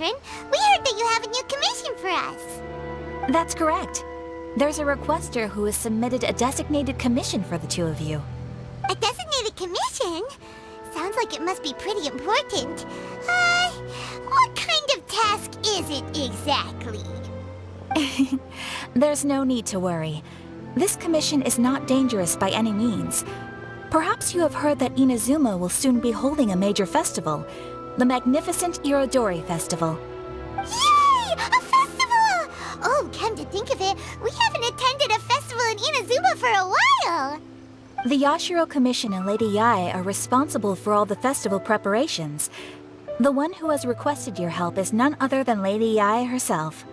Katheryne. We heard that you have a new commission for us. That's correct. There's a requester who has submitted a designated commission for the two of you. A designated commission? Sounds like it must be pretty important. What kind of task is it exactly? There's no need to worry. This commission is not dangerous by any means. Perhaps you have heard that Inazuma will soon be holding a major festival, the magnificent Irodori Festival. Yay! A festival! Oh, come to think of it, we haven't attended a festival in Inazuma for a while! The Yashiro Commission and Lady Yae are responsible for all the festival preparations. The one who has requested your help is none other than Lady Yae herself.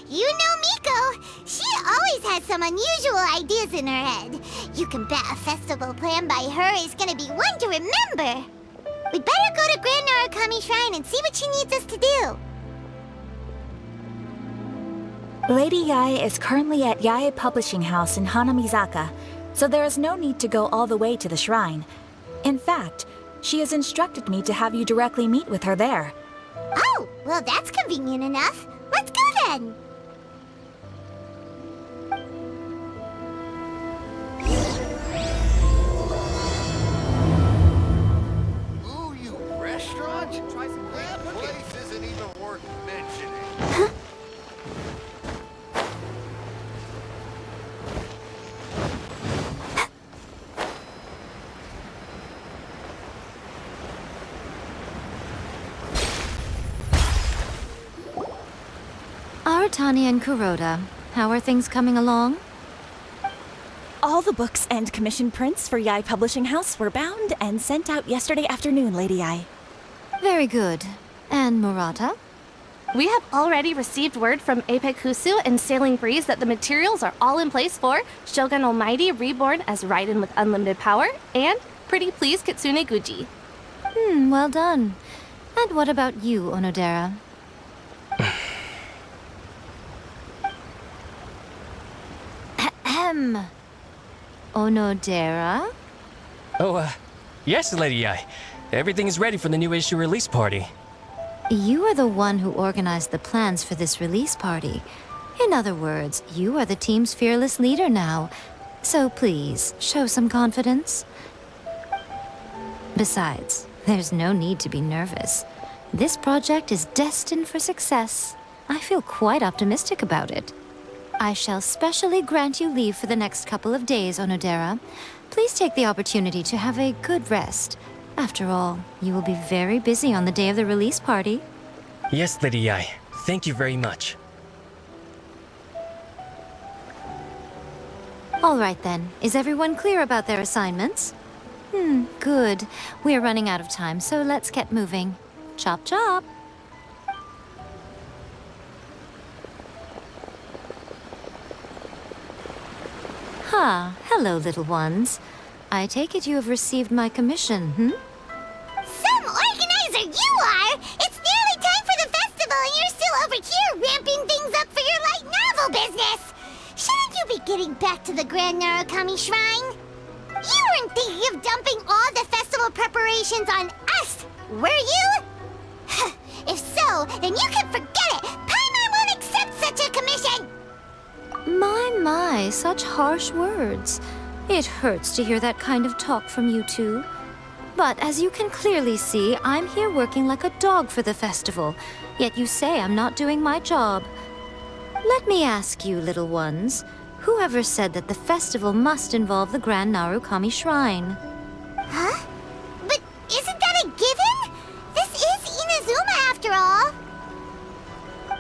You know Miko. She always has some unusual ideas in her head. You can bet a festival planned by her is gonna be one to remember. We'd better go to Grand Narukami Shrine and see what she needs us to do. Lady Yae is currently at Yae Publishing House in Hanamizaka, so there is no need to go all the way to the shrine. In fact, she has instructed me to have you directly meet with her there. Oh, well that's convenient enough. Let's go then. Ooh, you restaurant? That place isn't even worth mentioning. Aratani and Kuroda, how are things coming along? All the books and commission prints for Yae Publishing House were bound and sent out yesterday afternoon, Lady Yae. Very good. And Murata? We have already received word from Apekusu and Sailing Breeze that the materials are all in place for Shogun Almighty reborn as Raiden with unlimited power and Pretty Please Kitsune Guji. Well done. And what about you, Onodera? Onodera? Oh, yes, Lady Yae. Everything is ready for the new issue release party. You are the one who organized the plans for this release party. In other words, you are the team's fearless leader now. So please, show some confidence. Besides, there's no need to be nervous. This project is destined for success. I feel quite optimistic about it. I shall specially grant you leave for the next couple of days, Onodera. Please take the opportunity to have a good rest. After all, you will be very busy on the day of the release party. Yes, Lady Yae. Thank you very much. All right then. Is everyone clear about their assignments? Good. We are running out of time, so let's get moving. Chop chop! Hello, little ones. I take it you have received my commission, Some organizer you are! It's nearly time for the festival and you're still over here ramping things up for your light novel business! Shouldn't you be getting back to the Grand Narukami Shrine? You weren't thinking of dumping all the festival preparations on us, were you? If so, then you can forget it! Paimon won't accept such a commission! My, such harsh words. It hurts to hear that kind of talk from you two. But as you can clearly see, I'm here working like a dog for the festival, yet you say I'm not doing my job. Let me ask you, little ones, whoever said that the festival must involve the Grand Narukami Shrine? Huh? But isn't that a given? This is Inazuma after all.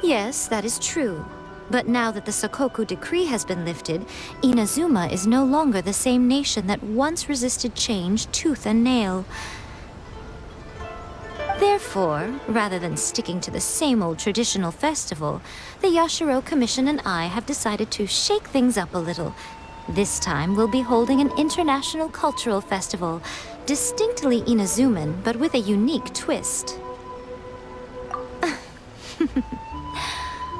Yes, that is true. But now that the Sakoku Decree has been lifted, Inazuma is no longer the same nation that once resisted change tooth and nail. Therefore, rather than sticking to the same old traditional festival, the Yashiro Commission and I have decided to shake things up a little. This time we'll be holding an international cultural festival, distinctly Inazuman, but with a unique twist.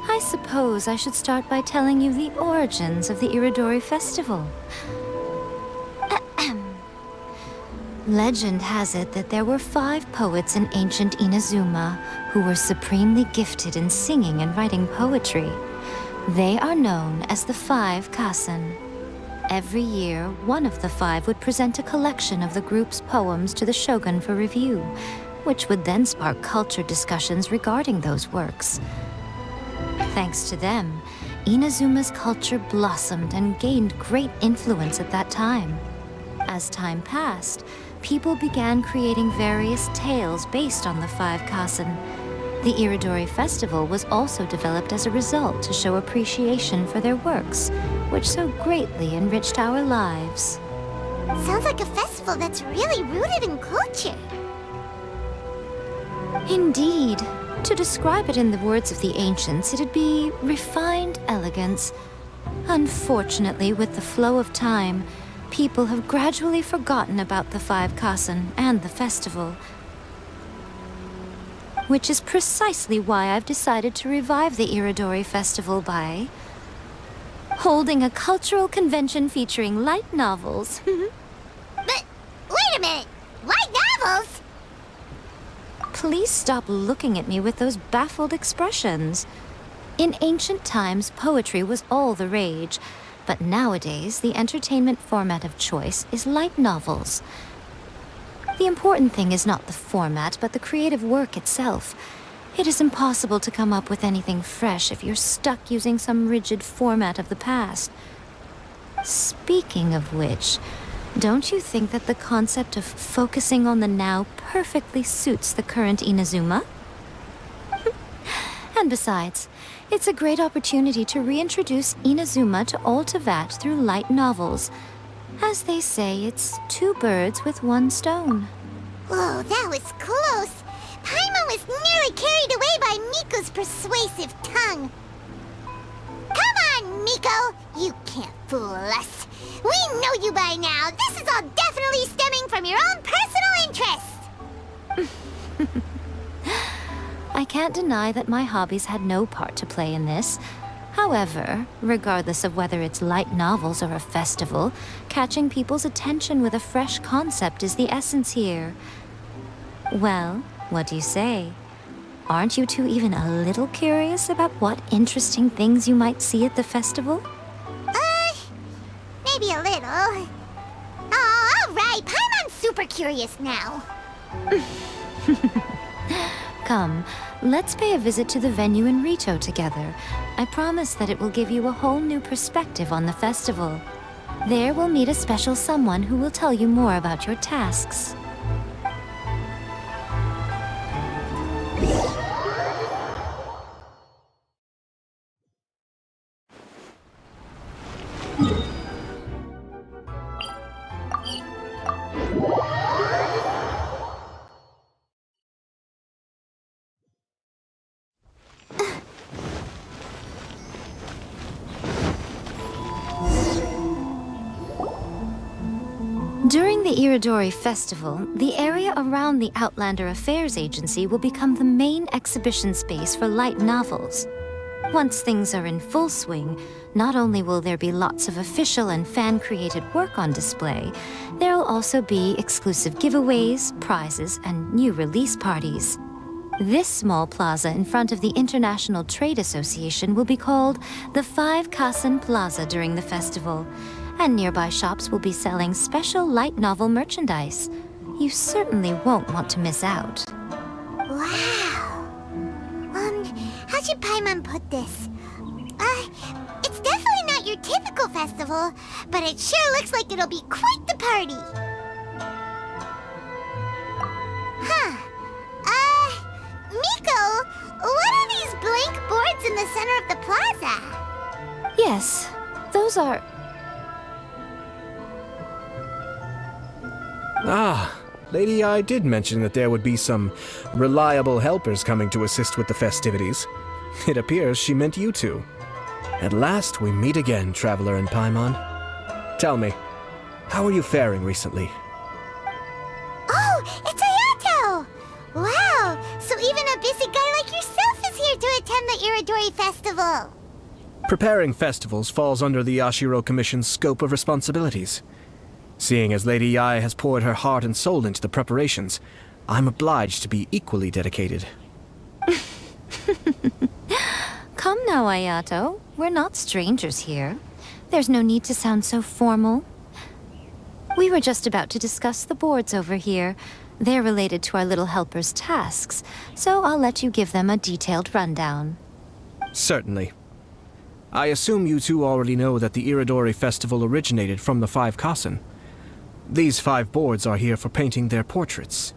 I suppose I should start by telling you the origins of the Irodori Festival. Legend has it that there were 5 poets in ancient Inazuma who were supremely gifted in singing and writing poetry. They are known as the 5 Kasen. Every year, one of the 5 would present a collection of the group's poems to the shogun for review, which would then spark culture discussions regarding those works. Thanks to them, Inazuma's culture blossomed and gained great influence at that time. As time passed, people began creating various tales based on the 5 Kasen. The Irodori Festival was also developed as a result to show appreciation for their works, which so greatly enriched our lives. Sounds like a festival that's really rooted in culture. Indeed. To describe it in the words of the ancients, it'd be refined elegance. Unfortunately, with the flow of time, people have gradually forgotten about the 5 Kasen and the festival. Which is precisely why I've decided to revive the Irodori Festival by holding a cultural convention featuring light novels. But, wait a minute! Light novels? Please stop looking at me with those baffled expressions. In ancient times, poetry was all the rage, but nowadays, the entertainment format of choice is light novels. The important thing is not the format, but the creative work itself. It is impossible to come up with anything fresh if you're stuck using some rigid format of the past. Speaking of which, don't you think that the concept of focusing on the now perfectly suits the current Inazuma? And besides, it's a great opportunity to reintroduce Inazuma to all Teyvat through light novels. As they say, it's 2 birds with 1 stone. Whoa, that was close. Paimon was nearly carried away by Miko's persuasive tongue. Come on, Miko! You can't fool us. We know you by now. This is all definitely stemming from your own personal interest. I can't deny that my hobbies had no part to play in this. However, regardless of whether it's light novels or a festival, catching people's attention with a fresh concept is the essence here. Well, what do you say? Aren't you two even a little curious about what interesting things you might see at the festival? Maybe a little. Oh, all right. Paimon's super curious now. Come, let's pay a visit to the venue in Ritou together. I promise that it will give you a whole new perspective on the festival. There we'll meet a special someone who will tell you more about your tasks. During the Irodori Festival, the area around the Outlander Affairs Agency will become the main exhibition space for light novels. Once things are in full swing, not only will there be lots of official and fan-created work on display, there'll also be exclusive giveaways, prizes, and new release parties. This small plaza in front of the International Trade Association will be called the 5 Kasen Plaza during the festival, and nearby shops will be selling special light novel merchandise. You certainly won't want to miss out. Wow. How should Paimon put this? It's definitely not your typical festival, but it sure looks like it'll be quite the party. Miko, what are these blank boards in the center of the plaza? Yes, those are... Ah, Lady Yae did mention that there would be some reliable helpers coming to assist with the festivities. It appears she meant you two. At last we meet again, Traveler and Paimon. Tell me, how are you faring recently? Oh, it's Ayato! Wow, so even a busy guy like yourself is here to attend the Irodori Festival. Preparing festivals falls under the Yashiro Commission's scope of responsibilities. Seeing as Lady Yae has poured her heart and soul into the preparations, I'm obliged to be equally dedicated. Come now, Ayato. We're not strangers here. There's no need to sound so formal. We were just about to discuss the boards over here. They're related to our little helper's tasks, so I'll let you give them a detailed rundown. Certainly. I assume you two already know that the Irodori Festival originated from the 5 Kasen. These 5 boards are here for painting their portraits.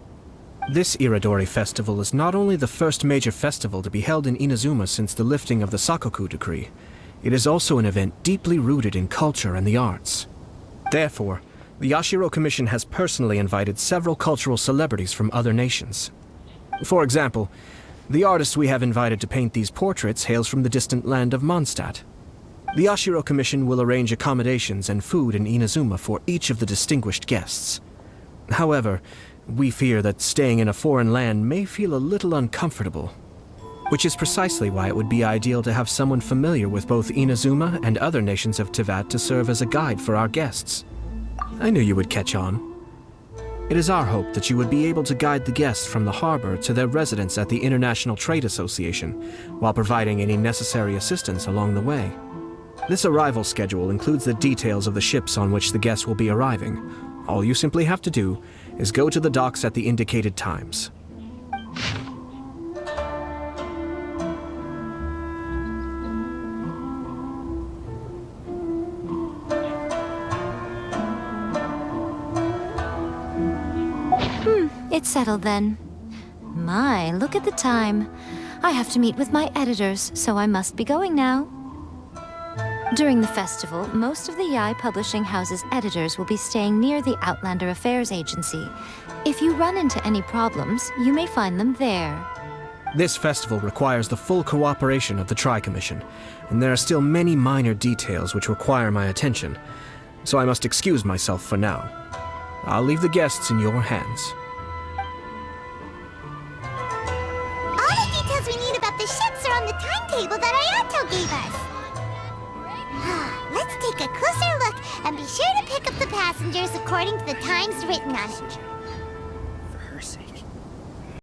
This Irodori Festival is not only the first major festival to be held in Inazuma since the lifting of the Sakoku Decree, it is also an event deeply rooted in culture and the arts. Therefore, the Yashiro Commission has personally invited several cultural celebrities from other nations. For example, the artist we have invited to paint these portraits hails from the distant land of Mondstadt. The Yashiro Commission will arrange accommodations and food in Inazuma for each of the distinguished guests. However, we fear that staying in a foreign land may feel a little uncomfortable, which is precisely why it would be ideal to have someone familiar with both Inazuma and other nations of Teyvat to serve as a guide for our guests. I knew you would catch on. It is our hope that you would be able to guide the guests from the harbor to their residence at the International Trade Association, while providing any necessary assistance along the way. This arrival schedule includes the details of the ships on which the guests will be arriving. All you simply have to do is go to the docks at the indicated times. It's settled then. My, look at the time. I have to meet with my editors, so I must be going now. During the festival, most of the Yae Publishing House's editors will be staying near the Outlander Affairs Agency. If you run into any problems, you may find them there. This festival requires the full cooperation of the Tri-Commission, and there are still many minor details which require my attention, so I must excuse myself for now. I'll leave the guests in your hands. All the details we need about the ships are on the timetable that Ayato gave us. Let's take a closer look and be sure to pick up the passengers according to the times written on it.